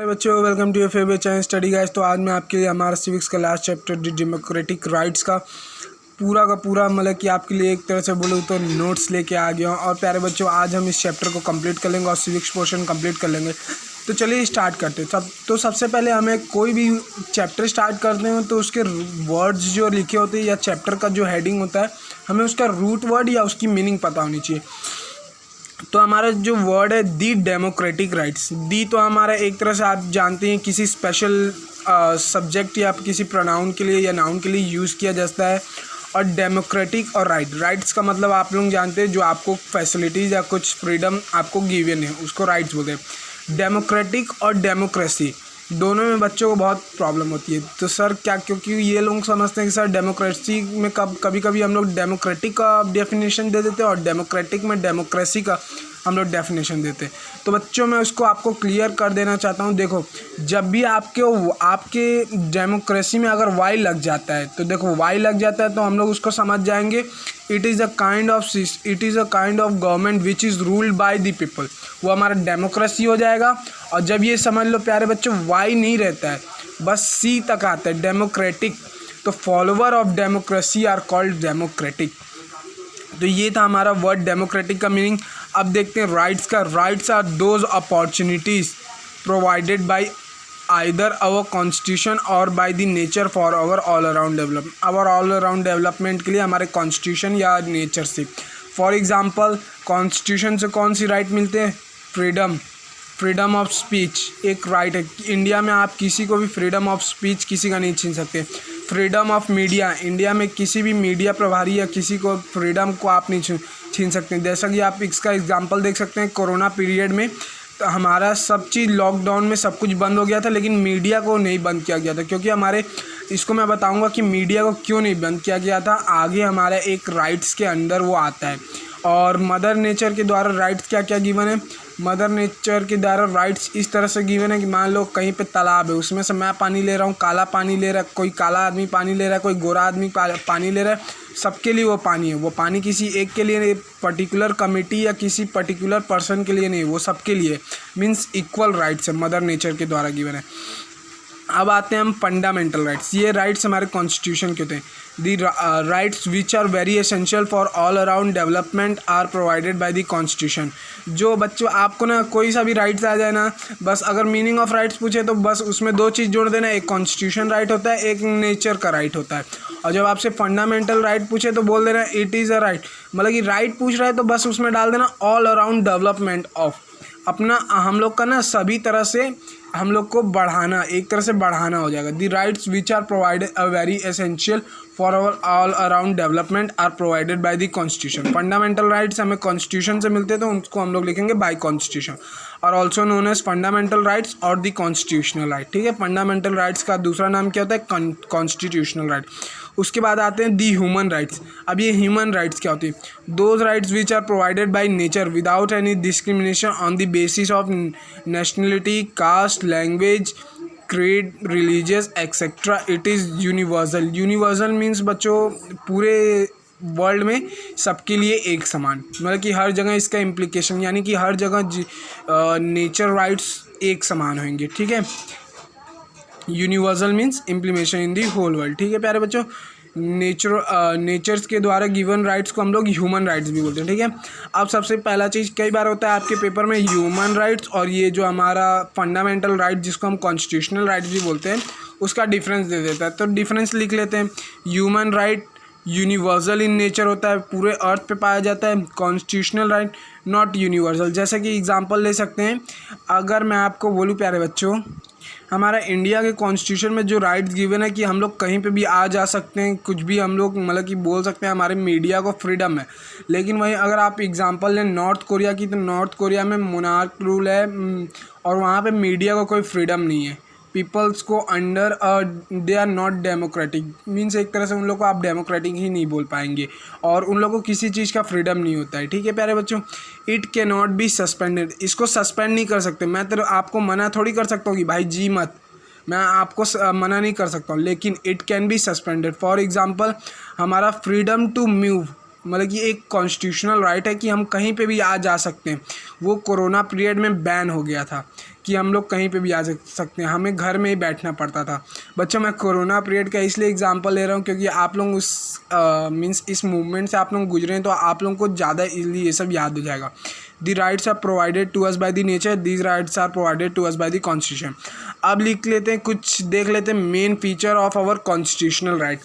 बच्चों, welcome to your favourite channel study guys. तो आज मैं आपके लिए हमारा सिविक्स का लास्ट चैप्टर डेमोक्रेटिक राइट्स का पूरा मतलब कि आपके लिए एक तरह से बोलूँ तो नोट्स लेके आ गया हूँ। और प्यारे बच्चों, आज हम इस चैप्टर को कंप्लीट कर लेंगे और सिविक्स पोर्शन कंप्लीट कर लेंगे। तो चलिए स्टार्ट करते हैं। तो सबसे पहले हमें कोई भी चैप्टर स्टार्ट करते हैं तो उसके वर्ड्स जो लिखे होते हैं या चैप्टर का जो हेडिंग होता है, हमें उसका रूट वर्ड या उसकी मीनिंग पता होनी चाहिए। तो हमारा जो वर्ड है दी डेमोक्रेटिक राइट्स, दी तो हमारा एक तरह से आप जानते हैं किसी स्पेशल सब्जेक्ट या किसी प्रोनाउन के लिए या नाउन के लिए यूज़ किया जाता है। और डेमोक्रेटिक और राइट्स का मतलब आप लोग जानते हैं जो आपको फैसिलिटीज़ या कुछ फ्रीडम आपको गिवन है उसको राइट्स बोलते हैं। डेमोक्रेटिक और डेमोक्रेसी दोनों में बच्चों को बहुत प्रॉब्लम होती है। तो सर क्या, क्योंकि ये लोग समझते हैं कि सर डेमोक्रेसी में कभी कभी हम लोग डेमोक्रेटिक का डेफिनेशन दे देते हैं और डेमोक्रेटिक में डेमोक्रेसी का हम लोग डेफिनेशन देते हैं। तो बच्चों मैं उसको आपको क्लियर कर देना चाहता हूँ। देखो, जब भी आपके डेमोक्रेसी में अगर वाई लग जाता है तो देखो, वाई लग जाता है तो हम लोग उसको समझ जाएंगे it is a kind of government which is ruled by the people. वो हमारा डेमोक्रेसी हो जाएगा। और जब ये समझ लो प्यारे बच्चों, वाई नहीं रहता है, बस सी तक आता है डेमोक्रेटिक, तो follower of democracy are called democratic. तो ये था हमारा वर्ड डेमोक्रेटिक का मीनिंग। अब देखते हैं राइट्स का। Rights are those opportunities provided by either our constitution और by the nature for our all around development के लिए हमारे कॉन्स्टिट्यूशन या नेचर से। फॉर एग्जांपल, कॉन्स्टिट्यूशन से कौन सी राइट मिलते हैं? फ्रीडम ऑफ स्पीच एक राइट है। इंडिया में आप किसी को भी फ्रीडम ऑफ स्पीच किसी का नहीं छीन सकते। फ्रीडम ऑफ मीडिया, इंडिया में किसी भी मीडिया प्रभारी या किसी को फ्रीडम को आप नहीं छीन सकते। जैसा कि आप इसका एग्जांपल देख सकते हैं, कोरोना पीरियड में तो हमारा सब चीज़ लॉकडाउन में सब कुछ बंद हो गया था, लेकिन मीडिया को नहीं बंद किया गया था। क्योंकि हमारे इसको मैं बताऊंगा कि मीडिया को क्यों नहीं बंद किया गया था, आगे हमारा एक राइट्स के अंदर वो आता है। और मदर नेचर के द्वारा राइट्स क्या क्या गिवन है? मदर नेचर के द्वारा राइट्स इस तरह से गिवन है कि मान लो कहीं पे तालाब है, उसमें से मैं पानी ले रहा हूँ, काला पानी ले रहा है, कोई काला आदमी पानी ले रहा है, कोई गोरा आदमी पानी ले रहा है, सबके लिए वो पानी है। वो पानी किसी एक के लिए नहीं, पर्टिकुलर कमेटी या किसी पर्टिकुलर पर्सन के लिए नहीं, वो सबके लिए मीन्स इक्वल राइट्स है, मदर नेचर के द्वारा गिवन है। अब आते हैं हम फंडामेंटल राइट्स। ये राइट्स हमारे कॉन्स्टिट्यूशन के होते हैं। The rights which are very essential for all around development are provided by the constitution. जो बच्चों आपको ना कोई सा भी राइट्स आ जाए ना, बस अगर मीनिंग ऑफ राइट्स पूछे तो बस उसमें दो चीज़ जोड़ देना, एक कॉन्स्टिट्यूशन राइट होता है, एक नेचर का राइट होता है। और जब आपसे फंडामेंटल राइट पूछे तो बोल देना इट इज़ अ राइट, मतलब कि राइट पूछ रहा है तो बस उसमें डाल देना ऑल अराउंड डेवलपमेंट ऑफ, अपना हम लोग का ना सभी तरह से हम लोग को बढ़ाना, एक तरह से बढ़ाना हो जाएगा। The rights which are provided a very essential for our all around development are provided by the constitution. Fundamental rights हमें कॉन्स्टिट्यूशन से मिलते हैं तो उनको हम लोग लिखेंगे बाय कॉन्स्टिट्यूशन, और also known as fundamental rights और द कॉन्स्टिट्यूशनल राइट। ठीक है, फंडामेंटल राइट्स का दूसरा नाम क्या होता है? Constitutional right. उसके बाद आते हैं दी ह्यूमन राइट्स। अब ये ह्यूमन राइट्स क्या होती है? Those rights which are provided by nature without any discrimination on the basis of nationality, caste, language, creed, religious etc. It is universal. Universal means बच्चों पूरे वर्ल्ड में सबके लिए एक समान, मतलब कि हर जगह इसका इम्प्लीकेशन यानी कि हर जगह नेचर राइट्स एक समान होंगे। ठीक है, universal means implementation in the whole world. ठीक है प्यारे बच्चों, नेचर्स के द्वारा गिवन राइट्स को हम लोग ह्यूमन राइट्स भी बोलते हैं। ठीक है, अब सबसे पहला चीज़ कई बार होता है आपके पेपर में ह्यूमन राइट्स और ये जो हमारा फंडामेंटल राइट जिसको हम कॉन्स्टिट्यूशनल राइट्स भी बोलते हैं उसका डिफरेंस दे देता है। तो डिफरेंस लिख लेते हैं। Human right universal in nature होता है, पूरे अर्थ पे पाया जाता है। Constitutional right not universal. जैसे कि एग्जांपल ले सकते हैं, अगर मैं आपको बोलूँ प्यारे बच्चों, हमारा इंडिया के कॉन्स्टिट्यूशन में जो राइट्स गिवन है कि हम लोग कहीं पे भी आ जा सकते हैं, कुछ भी हम लोग मतलब कि बोल सकते हैं, हमारे मीडिया को फ्रीडम है। लेकिन वहीं अगर आप एग्जांपल लें नॉर्थ कोरिया की, तो नॉर्थ कोरिया में मोनार्क रूल है और वहाँ पे मीडिया को कोई फ्रीडम नहीं है। पीपल्स को under they are not democratic, means एक तरह से उन लोग को आप डेमोक्रेटिक ही नहीं बोल पाएंगे और उन लोगों को किसी चीज़ का फ्रीडम नहीं होता है। ठीक है प्यारे बच्चों, it can not be suspended. इसको सस्पेंड नहीं कर सकते। मैं तो आपको मना थोड़ी कर सकता हूँ कि भाई जी मत, मैं आपको मना नहीं कर सकता हूँ, लेकिन it can be suspended. For example, हमारा फ्रीडम टू मूव मतलब कि एक कॉन्स्टिट्यूशनल राइट है कि हम कहीं पे भी आ जा सकते हैं, वो कोरोना पीरियड में बैन हो गया था कि हम लोग कहीं पे भी आ सकते हैं, हमें घर में ही बैठना पड़ता था। बच्चों मैं कोरोना पीरियड का इसलिए एग्जांपल ले रहा हूँ क्योंकि आप लोग उस मीन्स इस मूवमेंट से आप लोग गुजरे हैं, तो आप लोगों को ज़्यादा इजीली ये सब याद हो जाएगा। The rights are provided to us by the nature, these rights are provided to us by the constitution. अब लिख लेते हैं, कुछ देख लेते हैं main feature of our constitutional right.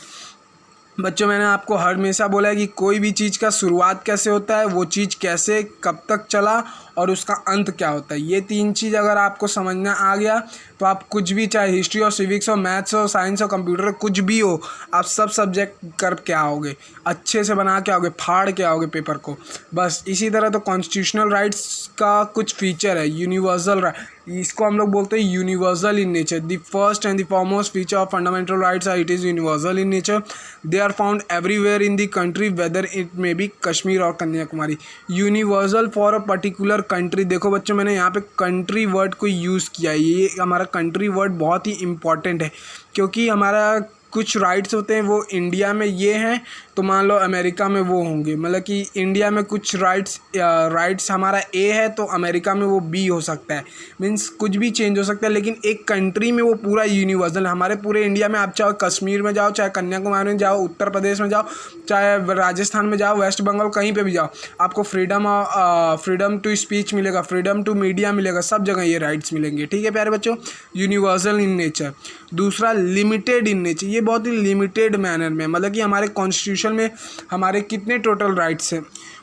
बच्चों मैंने आपको हमेशा बोला है कि कोई भी चीज़ का शुरुआत कैसे होता है, वो चीज़ कैसे कब तक चला और उसका अंत क्या होता है। ये 3 चीज़ अगर आपको समझना आ गया तो आप कुछ भी, चाहे हिस्ट्री हो, सिविक्स हो, मैथ्स हो, साइंस हो, कंप्यूटर हो, कुछ भी हो, आप सब सब्जेक्ट कर के आओगे, अच्छे से बना के आओगे, फाड़ के आओगे पेपर को। बस इसी तरह तो कॉन्स्टिट्यूशनल राइट्स का कुछ फीचर है, यूनिवर्सल राइट, इसको हम लोग बोलते हैं universal in nature. The first and the foremost feature of fundamental rights are it is universal in nature. They are found everywhere in the country whether it may be Kashmir और Kanyakumari. Universal for a particular country. देखो बच्चों मैंने यहाँ पे country word को use किया है। ये हमारा कंट्री वर्ड बहुत ही इम्पॉर्टेंट है क्योंकि हमारा कुछ राइट्स होते हैं वो इंडिया में ये हैं तो मान लो अमेरिका में वो होंगे, मतलब कि इंडिया में कुछ राइट्स हमारा ए है तो अमेरिका में वो बी हो सकता है, मीन्स कुछ भी चेंज हो सकता है। लेकिन एक कंट्री में वो पूरा यूनिवर्सल है। हमारे पूरे इंडिया में आप चाहे कश्मीर में जाओ, चाहे कन्याकुमारी में जाओ, उत्तर प्रदेश में जाओ, चाहे राजस्थान में जाओ, वेस्ट बंगाल, कहीं पर भी जाओ, आपको फ्रीडम टू स्पीच मिलेगा, फ्रीडम टू मीडिया मिलेगा, सब जगह ये राइट्स मिलेंगे। ठीक है प्यारे बच्चों, यूनिवर्सल इन नेचर। दूसरा लिमिटेड इन नेचर, ये बहुत ही लिमिटेड मैनर में, मतलब कि हमारे कॉन्स्टिट्यूशन में हमारे कितने टोटल राइट्स हैं,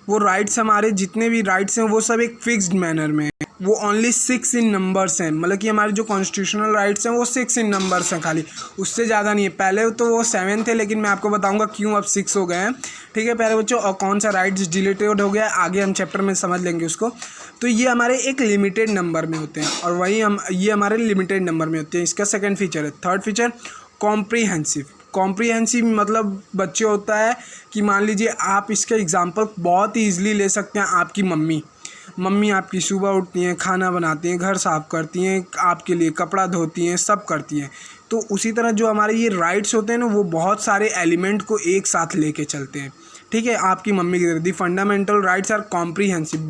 वो राइट्स हमारे जितने भी राइट्स हैं वो सब एक फिक्स्ड मैनर में है। वो ओनली 6 इन नंबर्स हैं, मतलब कि हमारे जो कॉन्स्टिट्यूशनल राइट्स हैं वो 6 इन नंबर्स हैं खाली, उससे ज़्यादा नहीं है। पहले तो वो 7 थे लेकिन मैं आपको बताऊंगा क्यों अब 6 हो गए हैं। ठीक है प्यारे बच्चों, और कौन सा राइट्स डिलीटेड हो गया है आगे हम चैप्टर में समझ लेंगे उसको। तो ये हमारे एक लिमिटेड नंबर में होते हैं और वही ये हमारे लिमिटेड नंबर में होते हैं। इसका सेकेंड फीचर है, थर्ड फीचर कॉम्प्रीहेंसिव। कॉम्प्रीहेंसिव मतलब बच्चे होता है कि मान लीजिए आप इसका एग्जांपल बहुत ही ईजिली ले सकते हैं। आपकी मम्मी आपकी सुबह उठती हैं, खाना बनाती हैं, घर साफ़ करती हैं, आपके लिए कपड़ा धोती हैं, सब करती हैं। तो उसी तरह जो हमारे ये राइट्स होते हैं ना, वो बहुत सारे एलिमेंट को एक साथ लेके चलते हैं। ठीक है, आपकी मम्मी की तरह। The fundamental rights are comprehensive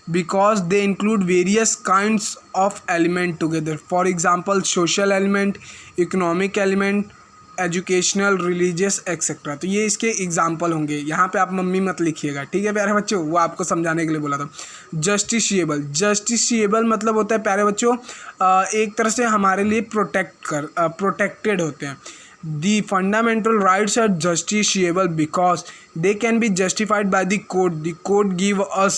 because they include various kinds of element together. For example, social element, economic element, educational, religious etcetera. तो ये इसके एग्जाम्पल होंगे। यहाँ पे आप मम्मी मत लिखिएगा, ठीक है प्यारे बच्चों, वो आपको समझाने के लिए बोला था। जस्टिशिएबल मतलब होता है प्यारे बच्चों एक तरह से हमारे लिए प्रोटेक्टेड होते हैं। The fundamental rights are justiciable because they can be justified by the court. The court give us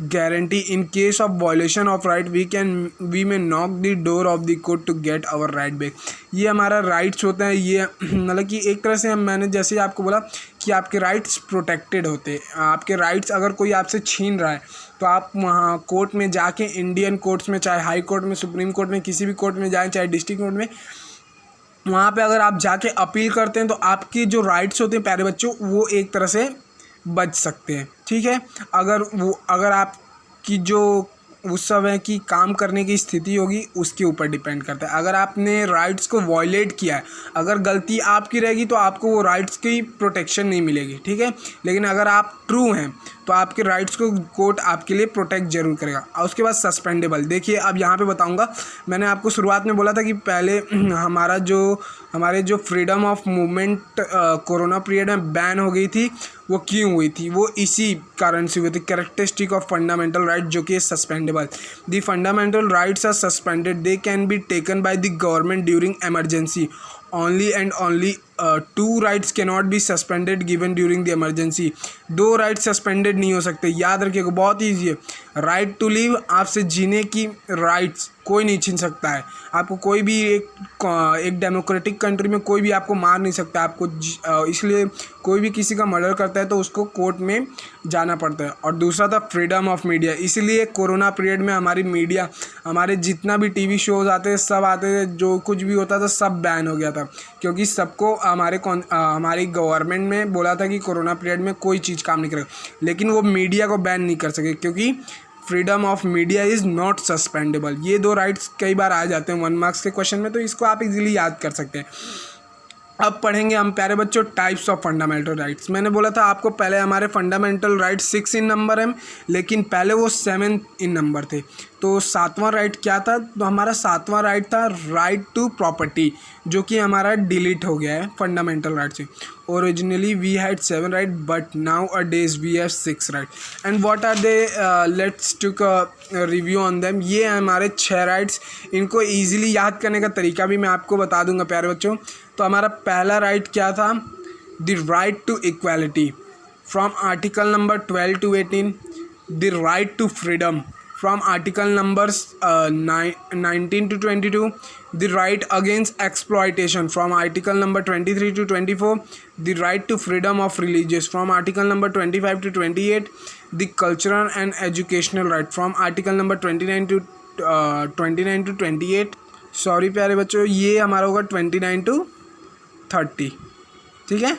guarantee in case of violation of right we may knock the door of the court to get our right back. ये हमारा rights होता है। ये मतलब कि एक तरह से मैंने जैसे आपको बोला कि आपके राइट्स प्रोटेक्टेड होते हैं। आपके राइट्स अगर कोई आपसे छीन रहा है तो आप वहाँ कोर्ट में जाके, इंडियन कोर्ट्स में, चाहे हाई कोर्ट में, सुप्रीम कोर्ट में, किसी भी कोर्ट में जाएँ, चाहे डिस्ट्रिक्ट कोर्ट में, वहाँ पे अगर आप जाके अपील करते हैं तो आपकी जो राइट्स होते हैं प्यारे बच्चों वो एक तरह से बच सकते हैं। ठीक है, अगर आपकी जो उस समय की काम करने की स्थिति होगी उसके ऊपर डिपेंड करता है। अगर आपने राइट्स को वॉयलेट किया है, अगर गलती आपकी रहेगी तो आपको वो राइट्स की प्रोटेक्शन नहीं मिलेगी। ठीक है, लेकिन अगर आप ट्रू हैं तो आपके राइट्स को कोर्ट आपके लिए प्रोटेक्ट जरूर करेगा। और उसके बाद सस्पेंडेबल, देखिए अब यहाँ पे बताऊँगा। मैंने आपको शुरुआत में बोला था कि पहले हमारे जो freedom of movement corona period में बैन हो गई थी, वो क्यों हुई थी, वो इसी कारण से हुई थी। कैरेक्टरिस्टिक ऑफ फंडामेंटल राइट जो कि suspendable. The fundamental rights are suspended, they can be taken by the government during emergency only and only. 2 rights cannot be suspended given during the emergency. 2 rights suspended नहीं हो सकते, याद रखिएगा, बहुत easy है। Right to live, आपसे जीने की राइट्स कोई नहीं छीन सकता है। आपको कोई भी एक डेमोक्रेटिक कंट्री में कोई भी आपको मार नहीं सकता आपको, इसलिए कोई भी किसी का मर्डर करता है तो उसको कोर्ट में जाना पड़ता है। और दूसरा था फ्रीडम ऑफ मीडिया, इसलिए कोरोना पीरियड में हमारी मीडिया, हमारे जितना भी टीवी शोज़ आते थे, सब आते थे, जो कुछ भी होता था सब बैन हो गया था, क्योंकि सबको हमारी गवर्नमेंट में बोला था कि कोरोना पीरियड में कोई चीज़ काम नहीं करेगा, लेकिन वो मीडिया को बैन नहीं कर सके क्योंकि freedom of media is not suspendable. ये 2 राइट्स कई बार आ जाते हैं 1 मार्क्स के क्वेश्चन में, तो इसको आप इजीली याद कर सकते हैं। अब पढ़ेंगे हम प्यारे बच्चों टाइप्स ऑफ फंडामेंटल राइट्स। मैंने बोला था आपको पहले हमारे फंडामेंटल राइट्स 6 इन नंबर हैं, लेकिन पहले वो 7 इन नंबर थे। तो 7वां राइट क्या था? तो हमारा 7वां राइट था राइट टू प्रॉपर्टी, जो कि हमारा डिलीट हो गया है फंडामेंटल राइट से। Originally we had 7 right but nowadays we have 6 right. And what are they? Let's took review on them. ये हैं हमारे 6 राइट्स। इनको ईजिली याद करने का तरीका भी मैं आपको बता दूंगा प्यारे बच्चों। तो हमारा पहला राइट क्या था? The right to equality from article number 12 to 18। The right to freedom from article numbers 19 to 22। The right against exploitation from article number 23 to 24। The right to freedom of religious from article number 25 to 28। The cultural and educational right from article number 29 to 28। Sorry प्यारे बच्चों, ये हमारा होगा 29 to 30, ठीक है।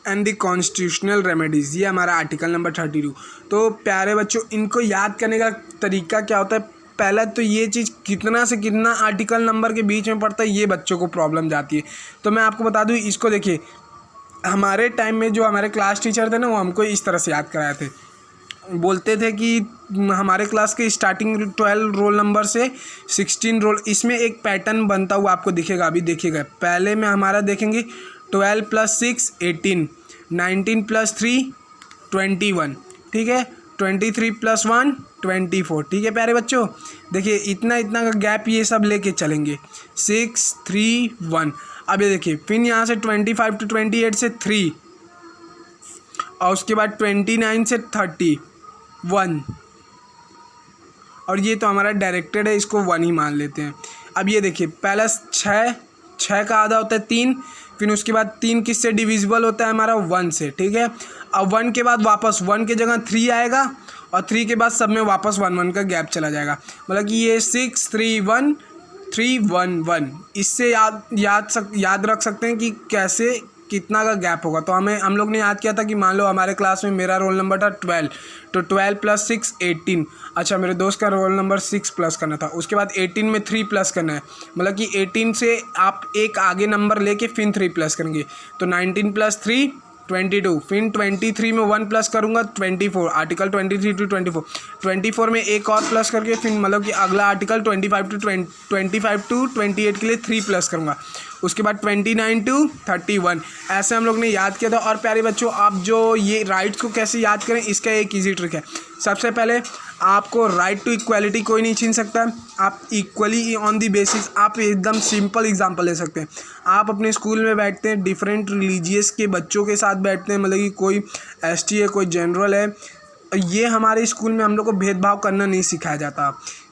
And the constitutional remedies, ये हमारा article number 32। तो प्यारे बच्चों इनको याद करने का तरीका क्या होता है? पहला तो ये चीज़ कितना से कितना आर्टिकल नंबर के बीच में पड़ता है, ये बच्चों को प्रॉब्लम जाती है। तो मैं आपको बता दूँ, इसको देखिए, हमारे टाइम में जो हमारे क्लास टीचर थे ना, वो हमको इस तरह से याद कराए थे। बोलते थे कि हमारे क्लास के स्टार्टिंग 12 रोल नंबर से 16 रोल, इसमें एक पैटर्न बनता हुआ आपको दिखेगा। अभी देखिएगा, पहले में हमारा देखेंगे 12 + 6 18, 19 + 3 21, ठीक है, 23 + 1 24, ठीक है प्यारे बच्चों। देखिए इतना इतना का गैप ये सब लेके चलेंगे, 6 3 1। अब ये देखिए, फिर यहाँ से 25 to 28 से 3, और उसके बाद 29 से 31, और ये तो हमारा डायरेक्टेड है, इसको 1 ही मान लेते हैं। अब ये देखिए, पहला 6 का आधा होता है 3, फिर उसके बाद 3 किससे डिविजिबल होता है? हमारा 1 से, ठीक है। अब 1 के बाद वापस 1 की जगह 3 आएगा, और 3 के बाद सब में वापस 1 1 का गैप चला जाएगा। मतलब कि ये 6 3 1 3 1 1। इससे याद रख सकते हैं कि कैसे कितना का गैप होगा। तो हम लोग ने याद किया था कि मान लो हमारे क्लास में मेरा रोल नंबर था 12, तो 12 + 6 18। अच्छा, मेरे दोस्त का रोल नंबर 6 प्लस करना था, उसके बाद 18 में 3 प्लस करना है। मतलब कि 18 से आप एक आगे नंबर लेके फिर 3 प्लस करेंगे, तो 19 + 3 22, फिर 23 में 1 प्लस करूँगा 24, आर्टिकल 23 to 24। 24 में एक और प्लस करके फिर मतलब कि अगला आर्टिकल 25 to 28 के लिए 3 प्लस करूँगा, उसके बाद 29 to 31। ऐसे हम लोग ने याद किया था। और प्यारे बच्चों, आप जो ये राइट्स को कैसे याद करें, इसका एक ईजी ट्रिक है। सबसे पहले आपको राइट टू इक्वालिटी कोई नहीं छीन सकता। आप इक्वली ऑन दी बेसिस, आप एकदम सिंपल एग्जांपल ले सकते हैं। आप अपने स्कूल में बैठते हैं, डिफरेंट रिलीजियस के बच्चों के साथ बैठते हैं, मतलब कि कोई ST है, कोई जनरल है। ये हमारे स्कूल में हम लोग को भेदभाव करना नहीं सिखाया जाता।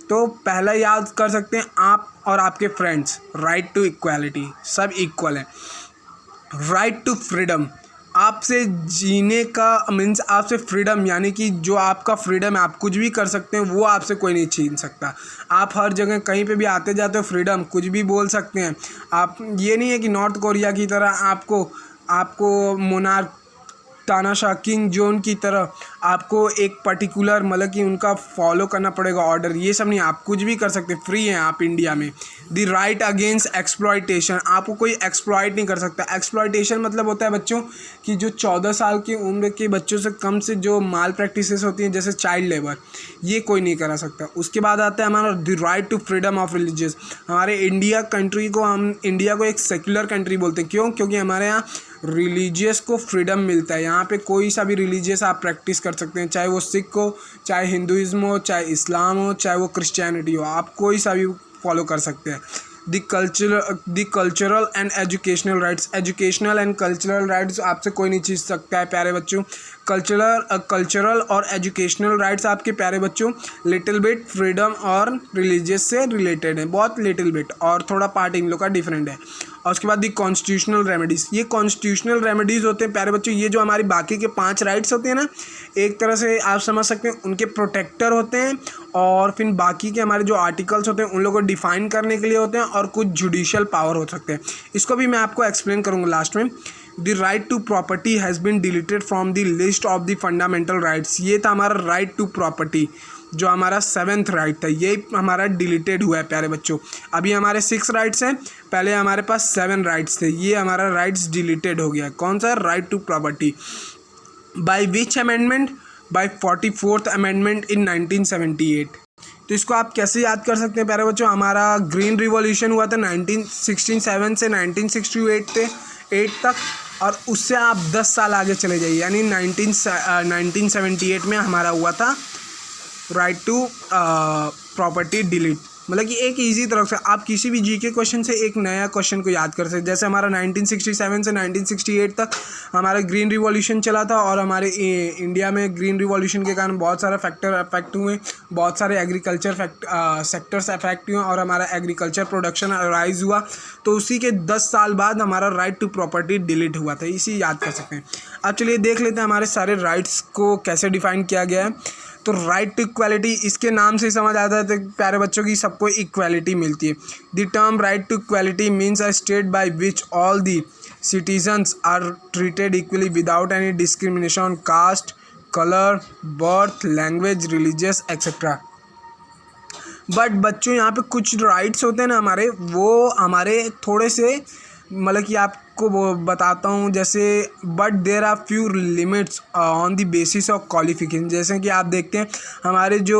तो पहला याद कर सकते हैं, आप और आपके फ्रेंड्स, राइट टू इक्वालिटी, सब इक्वल है। राइट टू फ्रीडम, आपसे जीने का मीन्स आपसे फ्रीडम, यानी कि जो आपका फ्रीडम है, आप कुछ भी कर सकते हैं, वो आपसे कोई नहीं छीन सकता। आप हर जगह कहीं पे भी आते जाते हो, फ्रीडम, कुछ भी बोल सकते हैं आप। ये नहीं है कि नॉर्थ कोरिया की तरह आपको मोनार्क, तानाशाह, किंग जोन की तरह आपको एक पर्टिकुलर मतलब कि उनका फॉलो करना पड़ेगा ऑर्डर। ये सब नहीं, आप कुछ भी कर सकते, फ्री हैं आप इंडिया में। द राइट अगेंस्ट एक्सप्लॉयटेशन, आपको कोई एक्सप्लॉयट नहीं कर सकता। एक्सप्लॉयटेशन मतलब होता है बच्चों कि जो 14 साल की उम्र के बच्चों से कम से जो माल प्रैक्टिसेस होती हैं, जैसे चाइल्ड लेबर, ये कोई नहीं करा सकता। उसके बाद आता है हमारा the right to freedom of religious. हमारे इंडिया कंट्री को, हम इंडिया को एक सेक्युलर कंट्री बोलते हैं। क्यों? क्योंकि हमारे यहाँ रिलीजियस को फ्रीडम मिलता है। यहाँ पे कोई सा भी रिलीजियस आप प्रैक्टिस कर सकते हैं, चाहे वो सिख हो, चाहे हिंदुइज्म हो, चाहे इस्लाम हो, चाहे वो क्रिश्चियनिटी हो, आप कोई सा भी फॉलो कर सकते हैं। The cultural and educational rights, educational and cultural rights आपसे कोई नहीं छीन सकता है प्यारे बच्चों। कल्चरल और एजुकेशनल राइट्स आपके प्यारे बच्चों लिटिल बिट फ्रीडम और रिलीजियस से रिलेटेड है, बहुत लिटिल बिट, और थोड़ा पार्ट इन लोग का डिफरेंट है। और उसके बाद दी कॉन्स्टिट्यूशनल रेमेडीज़, ये कॉन्स्टिट्यूशनल रेमेडीज़ होते हैं प्यारे बच्चों, ये जो हमारी बाकी के 5 राइट्स होते हैं ना, एक तरह से आप समझ सकते हैं उनके प्रोटेक्टर होते हैं, और फिर बाकी के हमारे जो आर्टिकल्स होते हैं उन लोगों को डिफाइन करने के लिए होते हैं, और कुछ जुडिशियल पावर हो सकते हैं। इसको भी मैं आपको एक्सप्लेन करूँगा लास्ट में। The right to property has been deleted from the list of the fundamental rights, ये था हमारा राइट टू प्रॉपर्टी। जो हमारा 7th राइट था, ये हमारा डिलीटेड हुआ है प्यारे बच्चों। अभी हमारे 6 राइट्स हैं, पहले हमारे पास 7 राइट्स थे, ये हमारा राइट्स डिलीटेड हो गया। कौन सा? Right to property. By which amendment? By 44th amendment in 1978। तो इसको आप कैसे याद कर सकते हैं प्यारे बच्चों? हमारा ग्रीन रिवॉल्यूशन हुआ था 1967 से 1968 तक, और उससे आप 10 साल आगे चले जाइए, यानी 1978 में हमारा हुआ था राइट टू प्रॉपर्टी डिलीट। मतलब कि एक इजी तरह से आप किसी भी जीके क्वेश्चन से एक नया क्वेश्चन को याद कर सकते। जैसे हमारा 1967 से 1968 तक हमारा ग्रीन रिवॉल्यूशन चला था, और हमारे इंडिया में ग्रीन रिवॉल्यूशन के कारण बहुत सारे फैक्टर अफेक्ट हुए, बहुत सारे एग्रीकल्चर सेक्टर्स अफेक्ट हुए, और हमारा एग्रीकल्चर प्रोडक्शन राइज हुआ। तो उसी के 10 साल बाद हमारा राइट टू प्रॉपर्टी डिलीट हुआ था, इसी याद कर सकते हैं। अब चलिए देख लेते हैं हमारे सारे राइट्स को कैसे डिफाइन किया गया है। तो राइट टू इक्वालिटी, इसके नाम से ही समझ आता है तो प्यारे बच्चों की सबको इक्वालिटी मिलती है। The term right to equality means a state by which all the citizens are treated equally without any discrimination on caste, colour, birth, language, religious etcetera. But बच्चों यहाँ पे कुछ राइट्स होते हैं ना हमारे, वो हमारे थोड़े से मतलब कि आपको वो बताता हूँ। जैसे but there are few limits on the basis of qualification. जैसे कि आप देखते हैं हमारे जो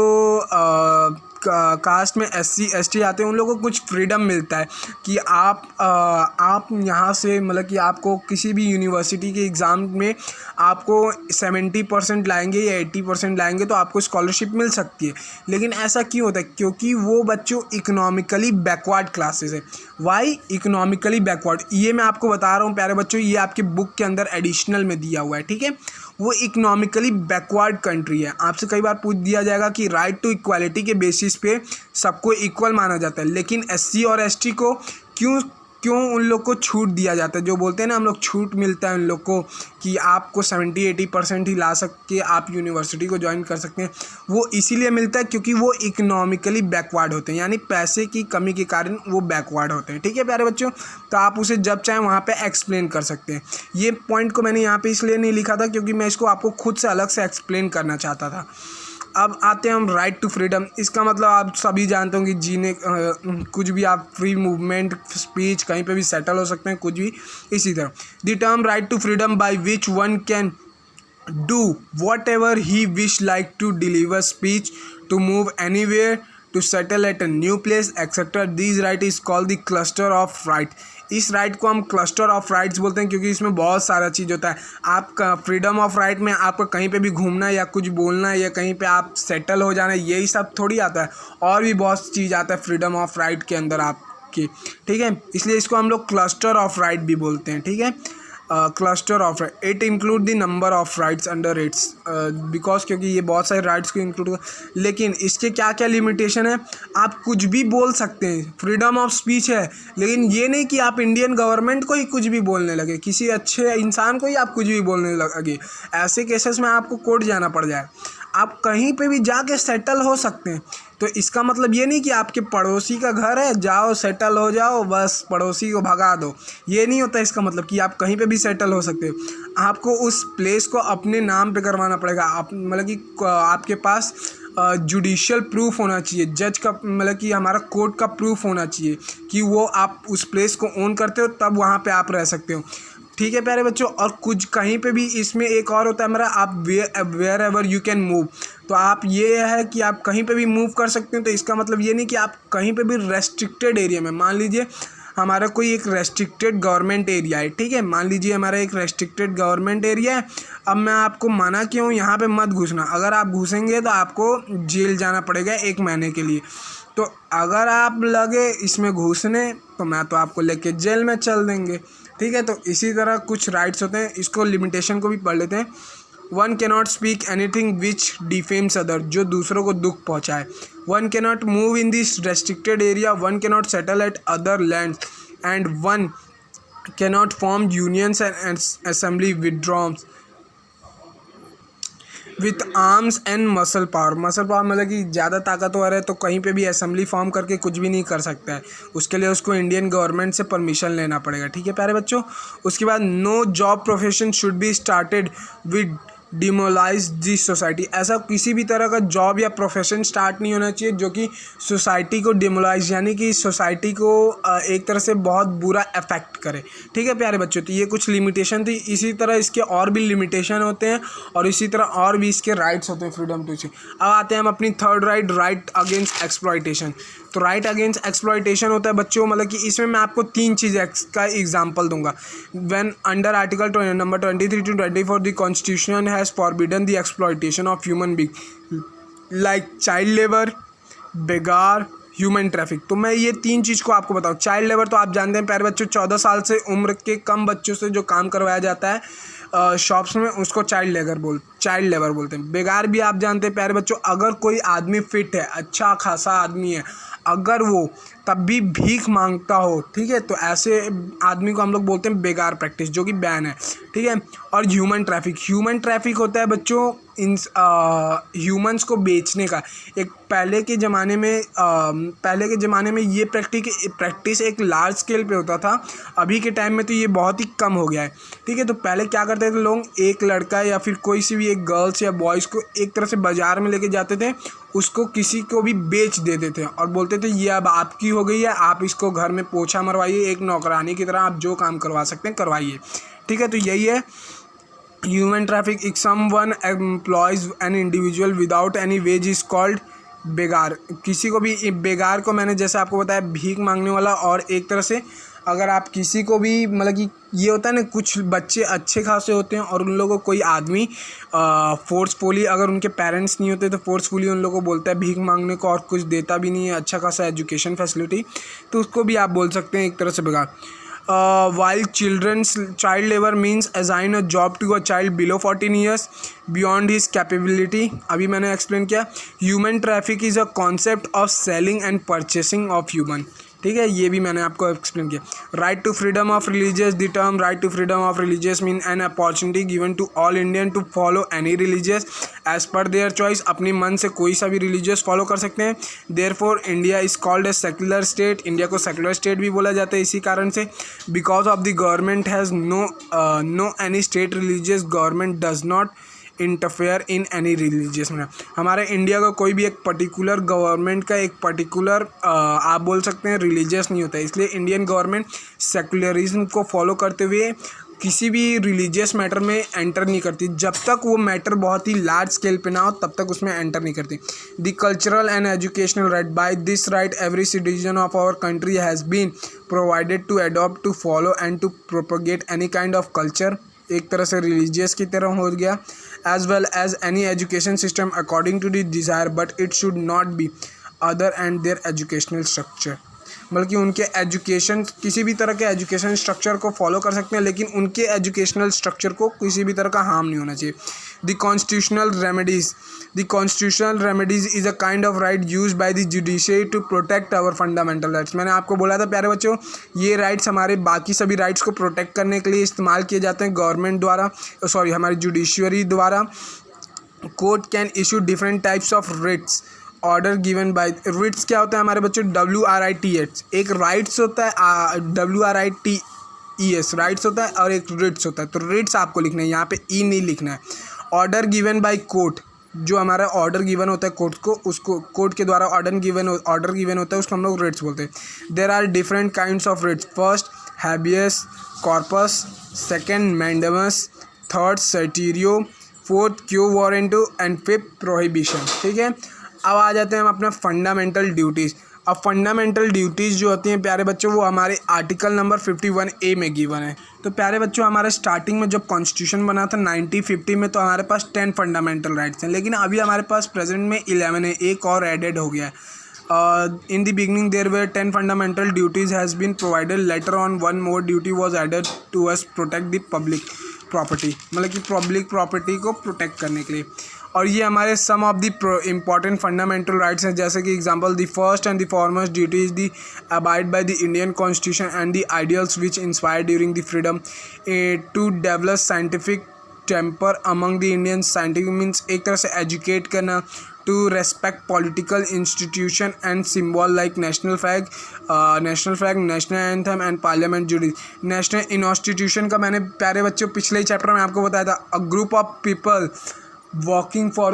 कास्ट में SC ST आते हैं, उन लोगों को कुछ फ्रीडम मिलता है कि आप यहाँ से मतलब कि आपको किसी भी यूनिवर्सिटी के एग्ज़ाम में आपको 70% लाएंगे या 80% लाएंगे तो आपको स्कॉलरशिप मिल सकती है। लेकिन ऐसा क्यों होता है? क्योंकि वो बच्चों इकोनॉमिकली बैकवर्ड क्लासेस है। Why economically backward? ये मैं आपको बता रहा हूँ प्यारे बच्चों, ये आपके बुक के अंदर एडिशनल में दिया हुआ है, ठीक है। वो इकोनॉमिकली बैकवर्ड कंट्री है। आपसे कई बार पूछ दिया जाएगा कि राइट टू इक्वालिटी के बेसिस पे सबको इक्वल माना जाता है, लेकिन SC और ST को क्यों उन लोग को छूट दिया जाता है? जो बोलते हैं ना हम लोग, छूट मिलता है उन लोग को कि आपको 70-80% ही ला सकते आप यूनिवर्सिटी को ज्वाइन कर सकते हैं। वो इसीलिए मिलता है क्योंकि वो इकोनॉमिकली बैकवर्ड होते हैं, यानी पैसे की कमी के कारण वो बैकवर्ड होते हैं, ठीक है प्यारे बच्चों। तो आप उसे जब चाहें वहाँ पे एक्सप्लेन कर सकते हैं। ये पॉइंट को मैंने यहाँ पे इसलिए नहीं लिखा था क्योंकि मैं इसको आपको खुद से अलग से एक्सप्लेन करना चाहता था। अब आते हैं हम राइट टू फ्रीडम। इसका मतलब आप सभी जानते हो कि जीने कुछ भी आप फ्री मूवमेंट, स्पीच, कहीं पे भी सेटल हो सकते हैं, कुछ भी इसी तरह। The term right to freedom by which one can do whatever he wish, like to deliver speech, to move anywhere, to settle at a new place etcetera. This right is called the cluster of right. इस right को हम cluster of rights बोलते हैं क्योंकि इसमें बहुत सारा चीज़ होता है। आपका फ्रीडम ऑफ राइट में आपको कहीं पे भी घूमना या कुछ बोलना या कहीं पे आप सेटल हो जाना, यही सब थोड़ी आता है, और भी बहुत चीज़ आता है फ्रीडम ऑफ राइट के अंदर आपके, ठीक है। इसलिए इसको हम लोग क्लस्टर ऑफ राइट भी बोलते हैं, ठीक है। Cluster of right, it include the number of rights under its, because क्योंकि ये बहुत सारे राइट्स को इंक्लूड, लेकिन इसके क्या क्या लिमिटेशन है? आप कुछ भी बोल सकते हैं, फ्रीडम ऑफ स्पीच है, लेकिन ये नहीं कि आप इंडियन गवर्नमेंट को ही कुछ भी बोलने लगे, किसी अच्छे इंसान को ही आप कुछ भी बोलने लगे। ऐसे केसेस में आपको कोर्ट जाना पड़ जाए। आप कहीं पे भी जाके सेटल हो सकते हैं। तो इसका मतलब ये नहीं कि आपके पड़ोसी का घर है, जाओ सेटल हो जाओ, बस पड़ोसी को भगा दो, ये नहीं होता। इसका मतलब कि आप कहीं पे भी सेटल हो सकते हो। आपको उस प्लेस को अपने नाम पे करवाना पड़ेगा। आप मतलब कि आपके पास जुडिशियल प्रूफ होना चाहिए, जज का मतलब कि हमारा कोर्ट का प्रूफ होना चाहिए कि वो आप उस प्लेस को ओन करते हो, तब वहाँ पे आप रह सकते हो, ठीक है प्यारे बच्चों। और कुछ कहीं पे भी इसमें एक और होता है हमारा, आप wherever you can move. तो आप ये है कि आप कहीं पे भी मूव कर सकते हैं। तो इसका मतलब ये नहीं कि आप कहीं पे भी रेस्ट्रिक्टेड एरिया में, मान लीजिए हमारा कोई एक रेस्ट्रिक्टेड गवर्नमेंट एरिया है, ठीक है, मान लीजिए हमारा एक रेस्ट्रिक्टेड गवर्नमेंट एरिया है। अब मैं आपको मना क्यों, यहाँ पे मत घुसना, अगर आप घुसेंगे तो आपको जेल जाना पड़ेगा 1 महीने के लिए। तो अगर आप लगे इसमें घुसने तो मैं तो आपको लेके जेल में चल देंगे, ठीक है। तो इसी तरह कुछ राइट्स होते हैं, इसको लिमिटेशन को भी पढ़ लेते हैं। One cannot speak anything which defames other, जो दूसरों को दुख पहुंचाए। One cannot move in this restricted area, one cannot settle at other land, and one cannot form unions and assembly with drums with arms and muscle power. Muscle power मतलब कि ज़्यादा ताकतवर है तो कहीं पे भी असेंबली फॉर्म करके कुछ भी नहीं कर सकता है, उसके लिए उसको इंडियन गवर्नमेंट से परमिशन लेना पड़ेगा, ठीक है प्यारे बच्चों। उसके बाद no job profession should be started with demolise the society. ऐसा किसी भी तरह का जॉब या प्रोफेशन स्टार्ट नहीं होना चाहिए जो कि सोसाइटी को डिमोलाइज यानी कि सोसाइटी को एक तरह से बहुत बुरा अफेक्ट करे। ठीक है प्यारे बच्चों, तो ये कुछ लिमिटेशन थी। इसी तरह इसके और भी लिमिटेशन होते हैं और इसी तरह और भी इसके राइट्स होते हैं फ्रीडम टू से। अब आते हैं हम अपनी third right, right against exploitation. तो राइट अगेंस्ट एक्सप्लॉयटेशन होता है बच्चों, मतलब कि इसमें मैं आपको 3 चीज़ का एग्जांपल दूंगा। When under article number 23 to 24 the constitution has forbidden the exploitation of human being like child labour, begar, human traffic. तो मैं ये 3 चीज़ को आपको बताऊँ। चाइल्ड लेबर तो आप जानते हैं प्यारे बच्चों, 14 साल से उम्र के कम बच्चों से जो काम करवाया जाता है शॉप्स में, उसको चाइल्ड लेबर बोलते हैं। बेगार भी आप जानते हैं प्यारे बच्चों, अगर कोई आदमी फिट है, अच्छा खासा आदमी है, अगर वो तब भी भीख मांगता हो, ठीक है, तो ऐसे आदमी को हम लोग बोलते हैं बेगार प्रैक्टिस, जो कि बैन है। ठीक है। और ह्यूमन ट्रैफिक होता है बच्चों इन ह्यूमंस को बेचने का। एक पहले के ज़माने में ये प्रैक्टिस एक लार्ज स्केल पे होता था। अभी के टाइम में तो ये बहुत ही कम हो गया है। ठीक है। तो पहले क्या करते थे लोग, एक लड़का या फिर कोई सी भी एक गर्ल्स या बॉयज़ को एक तरह से बाज़ार में लेके जाते थे, उसको किसी को भी बेच देते थे और बोलते थे ये अब आपकी हो गई है, आप इसको घर में पोछा मरवाइए, एक नौकरानी की तरह आप जो काम करवा सकते हैं करवाइए। ठीक है। तो यही है human traffic. If someone employs an individual without any wage is called begar. किसी को भी, बेगार को मैंने जैसे आपको बताया भीख मांगने वाला, और एक तरह से अगर आप किसी को भी, मतलब कि ये होता है ना, कुछ बच्चे अच्छे खासे होते हैं और उन लोगों को कोई आदमी फोर्सफुली, अगर उनके पेरेंट्स नहीं होते तो फोर्सफुली उन लोगों को बोलता है भीख मांगने को और कुछ देता भी नहीं है, अच्छा खासा एजुकेशन फैसिलिटी, तो उसको भी आप बोल सकते हैं एक तरह से बेगार। while child labor means assign a job to a child below 14 years beyond his capability। अभी मैंने एक्सप्लेन किया। Human traffic is a concept of selling and purchasing of human. ठीक है, ये भी मैंने आपको एक्सप्लेन किया। Right to freedom of religious, the term right to freedom of religious mean an opportunity given to all Indian to follow any religious as per their choice. अपने मन से कोई सा भी रिलीजियस फॉलो कर सकते हैं। Therefore India is called a secular state. India को सेक्युलर स्टेट भी बोला जाता है इसी कारण से। Because of the government has no any state religious, government does not interfere in any religious में। हमारे इंडिया का कोई भी एक पर्टिकुलर गवर्नमेंट का एक पर्टिकुलर आप बोल सकते हैं रिलीजियस नहीं होता है, इसलिए इंडियन गवर्नमेंट सेकुलरिज्म को फॉलो करते हुए किसी भी रिलीजियस मैटर में एंटर नहीं करती। जब तक वो मैटर बहुत ही लार्ज स्केल पे ना हो तब तक उसमें एंटर नहीं करती। The cultural and educational right, by this right every citizen of our country has been provided to adopt, to follow and to propagate any kind of culture, एक तरह से रिलीजियस की तरह हो गया, as well as any education system according to the desire, but it should not be other and their educational structure। बल्कि उनके education, किसी भी तरह के एजुकेशन स्ट्रक्चर को फॉलो कर सकते हैं, लेकिन उनके एजुकेशनल स्ट्रक्चर को किसी भी तरह का हार्म नहीं होना चाहिए। The constitutional remedies is a kind of right use by the judiciary to protect our fundamental rights. मैंने आपको बोला था प्यारे बच्चों, ये राइट्स हमारे बाकी सभी राइट्स को प्रोटेक्ट करने के लिए इस्तेमाल किए जाते हैं गवर्नमेंट द्वारा, हमारी जुडिशरी द्वारा। Court can issue different types of writs order given by. Writs क्या होता है हमारे बच्चों? WRITS। एक राइट्स होता है WRITES राइट्स होता है, और एक रिट्स होता है। तो रिट्स आपको लिखना है, यहाँ पे ई नहीं लिखना है। ऑर्डर गिवन बाय कोर्ट, जो हमारा ऑर्डर गिवन होता है कोर्ट को, उसको कोर्ट के द्वारा ऑर्डर गिवन होता है, उसको हम लोग रिट्स बोलते हैं। There are different kinds of writs. First habeas corpus, second mandamus, third certiorari, fourth quo warranto and fifth prohibition. ठीक है। अब आ जाते हैं हम अपना फंडामेंटल ड्यूटीज़। अब फंडामेंटल ड्यूटीज़ जो होती हैं प्यारे बच्चों, वो हमारे आर्टिकल नंबर 51A में गिवन है। तो प्यारे बच्चों, हमारे स्टार्टिंग में जब कॉन्स्टिट्यूशन बना था 1950 में, तो हमारे पास 10 फंडामेंटल राइट्स हैं, लेकिन अभी हमारे पास प्रेजेंट में 11 है, एक और एडेड हो गया है। In the beginning there were 10 fundamental duties has been provided, later on one more duty was added to us protect the public property, मतलब कि पब्लिक प्रॉपर्टी को प्रोटेक्ट करने के लिए। और ये हमारे some of the important fundamental rights हैं, जैसे कि example the first and the foremost duty is the abide by the Indian constitution and the ideals which inspire during the freedom, to develop scientific temper among the Indian. Scientific means एक तरह से educate करना, to respect political institution and symbol like national flag, national anthem and parliament जुडी। National institution का मैंने प्यारे बच्चों पिछले ही चैप्टर में आपको बताया था, a group of people working for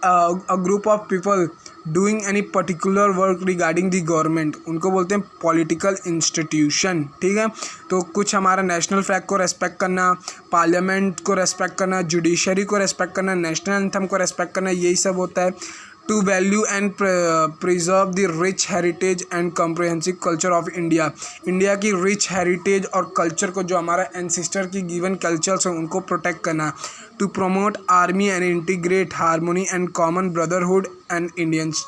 a group of people doing any particular work regarding the government, उनको बोलते हैं पॉलिटिकल इंस्टीट्यूशन। ठीक है, तो कुछ हमारा नेशनल फ्लैग को रेस्पेक्ट करना, पार्लियामेंट को रेस्पेक्ट करना, जुडिशरी को रेस्पेक्ट करना, नेशनल एंथम को रेस्पेक्ट करना, यही सब होता है। To value and preserve the rich heritage and comprehensive culture of India, India की रिच हेरिटेज और कल्चर को, जो हमारा एंसेस्टर की गिवन कल्चर्स हैं उनको प्रोटेक्ट करना। To promote army and integrate harmony and common brotherhood and Indians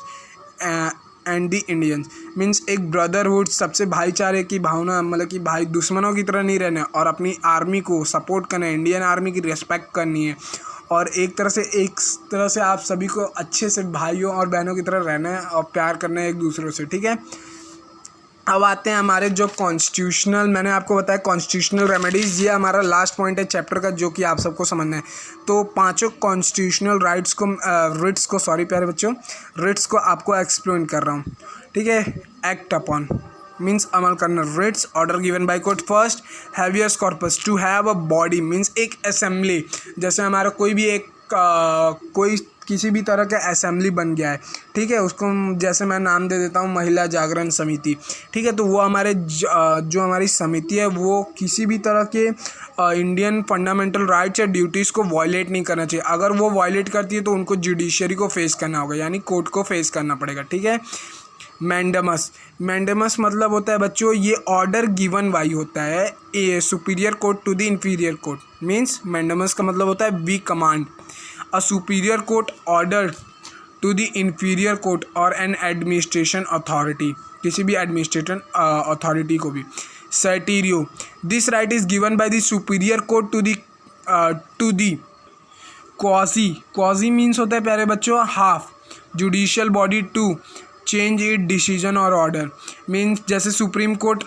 and the Indians, means एक ब्रदरहुड, सबसे भाईचारे की भावना, मतलब कि भाई दुश्मनों की तरह नहीं रहना और अपनी आर्मी को सपोर्ट करना है, इंडियन आर्मी की रिस्पेक्ट करनी है और एक तरह से आप सभी को अच्छे से भाइयों और बहनों की तरह रहना है और प्यार करना है एक दूसरों से। ठीक है, अब आते हैं हमारे जो कॉन्स्टिट्यूशनल, मैंने आपको बताया कॉन्स्टिट्यूशनल रेमेडीज़, ये हमारा लास्ट पॉइंट है चैप्टर का जो कि आप सबको समझना है। तो पांचों कॉन्स्टिट्यूशनल रिट्स को आपको एक्सप्लेन कर रहा हूँ। ठीक है, एक्ट अपॉन मीन्स अमल करना, writs order given by court, first habeas corpus, to have a body means एक असेंबली, जैसे हमारा कोई भी एक कोई किसी भी तरह का असेंबली बन गया है, ठीक है, उसको जैसे मैं नाम दे देता हूँ महिला जागरण समिति। ठीक है, तो वो हमारे जो हमारी समिति है वो किसी भी तरह के इंडियन फंडामेंटल राइट्स या ड्यूटीज़ को वायलेट नहीं करना चाहिए। अगर वो वायलेट करती है तो उनको जुडिशरी को फेस करना होगा, यानी कोर्ट को फेस करना पड़ेगा। ठीक है, मैंडेमस मतलब होता है बच्चों, ये ऑर्डर गिवन बाई होता है a superior court to the inferior court, means mandamus का मतलब होता है we command a superior court order to the inferior court और एन एडमिनिस्ट्रेशन अथॉरिटी, किसी भी एडमिनिस्ट्रेशन अथॉरिटी को भी। Certiorari, this right is given by the superior court to the quasi means होता है प्यारे बच्चों half judicial body to change it decision और ऑर्डर, मीन्स जैसे सुप्रीम कोर्ट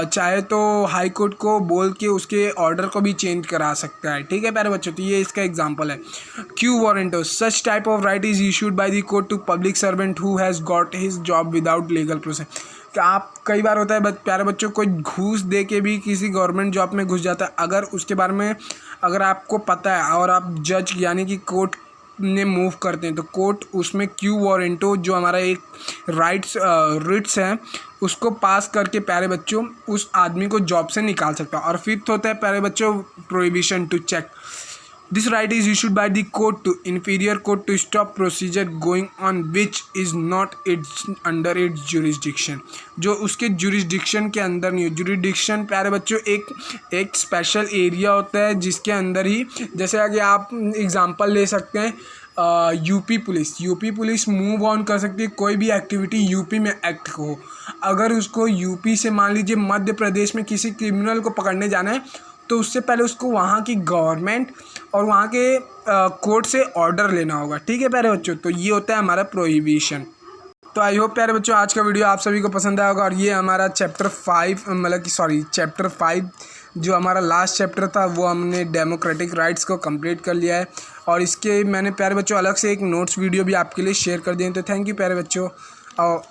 चाहे तो हाई कोर्ट को बोल के उसके ऑर्डर को भी चेंज करा सकता है। ठीक है प्यारे बच्चों, तो ये इसका एग्जांपल है। Quo warranto, such type of right is issued by the court to public servant who has got his job without legal process. कि आप कई बार होता है प्यारे बच्चों, कोई घूस दे के भी किसी गवर्नमेंट जॉब में घुस जाता है, अगर उसके बारे में अगर आपको पता है और आप जज यानी कि कोर्ट ने मूव करते हैं तो कोर्ट उसमें क्यू वारंटो जो हमारा एक रिट्स है उसको पास करके प्यारे बच्चों उस आदमी को जॉब से निकाल सकता है। और फिफ्थ होता है प्यारे बच्चों prohibition to check, this right is issued by the court to inferior court to stop procedure going on which is not its under its jurisdiction, जो उसके जुरिस्डिक्शन के अंदर नहीं हो। जुरिस्डिक्शन प्यारे बच्चों एक स्पेशल एरिया होता है जिसके अंदर ही, जैसे कि आप एग्जांपल ले सकते हैं यूपी पुलिस मूव ऑन कर सकती है कोई भी एक्टिविटी यूपी में एक्ट हो। अगर उसको यूपी से मान लीजिए मध्य प्रदेश में किसी क्रिमिनल को पकड़ने जाना है तो उससे पहले उसको वहाँ की गवर्नमेंट और वहाँ के कोर्ट से ऑर्डर लेना होगा। ठीक है प्यारे बच्चों, तो ये होता है हमारा प्रोहिबिशन। तो आई होप प्यारे बच्चों आज का वीडियो आप सभी को पसंद आया होगा और ये हमारा चैप्टर 5 जो हमारा लास्ट चैप्टर था वो हमने डेमोक्रेटिक राइट्स को कंप्लीट कर लिया है और इसके मैंने प्यारे बच्चों अलग से एक नोट्स वीडियो भी आपके लिए शेयर कर दिए। तो थैंक यू प्यारे बच्चों और